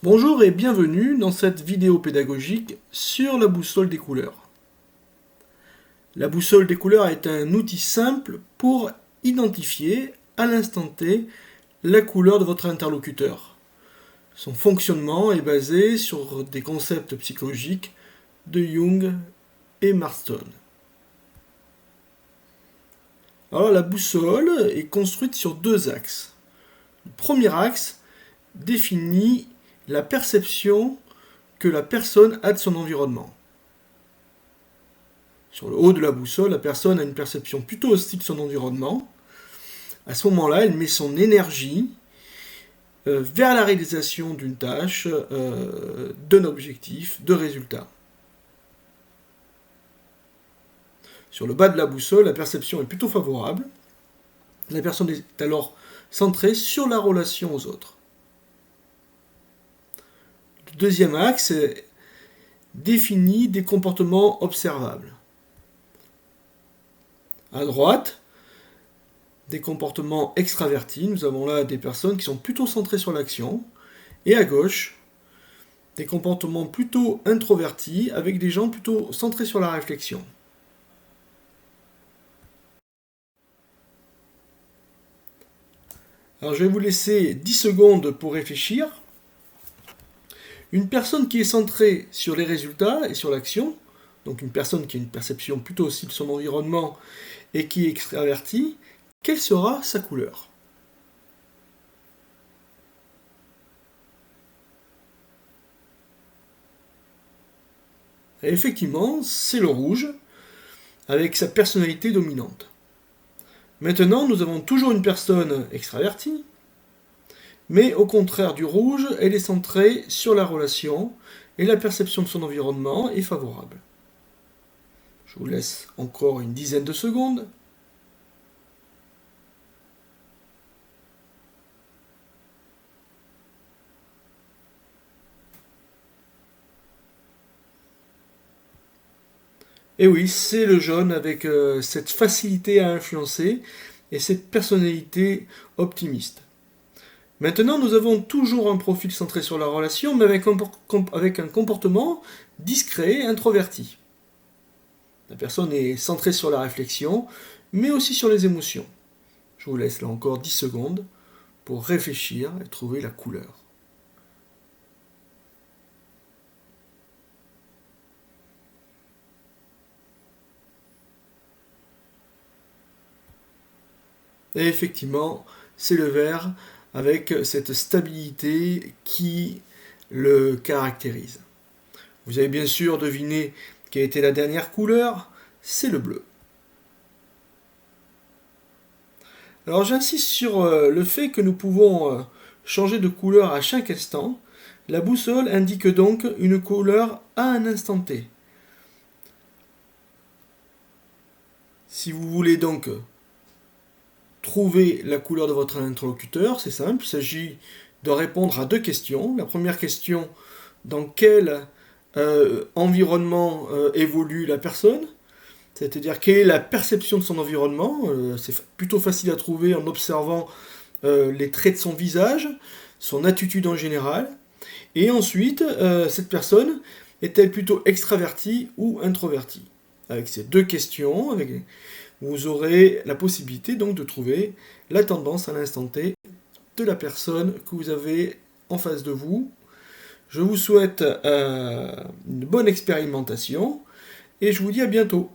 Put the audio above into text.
Bonjour et bienvenue dans cette vidéo pédagogique sur la boussole des couleurs. La boussole des couleurs est un outil simple pour identifier à l'instant T la couleur de votre interlocuteur. Son fonctionnement est basé sur des concepts psychologiques de Jung et Marston. Alors la boussole est construite sur deux axes. Le premier axe définit la perception que la personne a de son environnement. Sur le haut de la boussole, la personne a une perception plutôt hostile de son environnement. À ce moment-là, elle met son énergie vers la réalisation d'une tâche, d'un objectif, de résultat. Sur le bas de la boussole, la perception est plutôt favorable. La personne est alors centrée sur la relation aux autres. Le deuxième axe définit des comportements observables. À droite, des comportements extravertis. Nous avons là des personnes qui sont plutôt centrées sur l'action. Et à gauche, des comportements plutôt introvertis avec des gens plutôt centrés sur la réflexion. Alors je vais vous laisser 10 secondes pour réfléchir. Une personne qui est centrée sur les résultats et sur l'action, donc une personne qui a une perception plutôt aussi de son environnement et qui est extravertie, quelle sera sa couleur ? Et effectivement, c'est le rouge, avec sa personnalité dominante. Maintenant, nous avons toujours une personne extravertie, mais au contraire du rouge, elle est centrée sur la relation et la perception de son environnement est favorable. Je vous laisse encore une dizaine de secondes. Et oui, c'est le jaune avec cette facilité à influencer et cette personnalité optimiste. Maintenant, nous avons toujours un profil centré sur la relation, mais avec un comportement discret, introverti. La personne est centrée sur la réflexion, mais aussi sur les émotions. Je vous laisse là encore 10 secondes pour réfléchir et trouver la couleur. Et effectivement, c'est le vert avec cette stabilité qui le caractérise. Vous avez bien sûr deviné quelle était la dernière couleur, c'est le bleu. Alors j'insiste sur le fait que nous pouvons changer de couleur à chaque instant. La boussole indique donc une couleur à un instant T. Si vous voulez donc trouver la couleur de votre interlocuteur, c'est simple, il s'agit de répondre à deux questions. La première question, dans quel environnement évolue la personne ? C'est-à-dire quelle est la perception de son environnement ? C'est plutôt facile à trouver en observant les traits de son visage, son attitude en général. Et ensuite, cette personne est-elle plutôt extravertie ou introvertie ? Avec ces deux questions, vous aurez la possibilité donc de trouver la tendance à l'instant T de la personne que vous avez en face de vous. Je vous souhaite une bonne expérimentation et je vous dis à bientôt.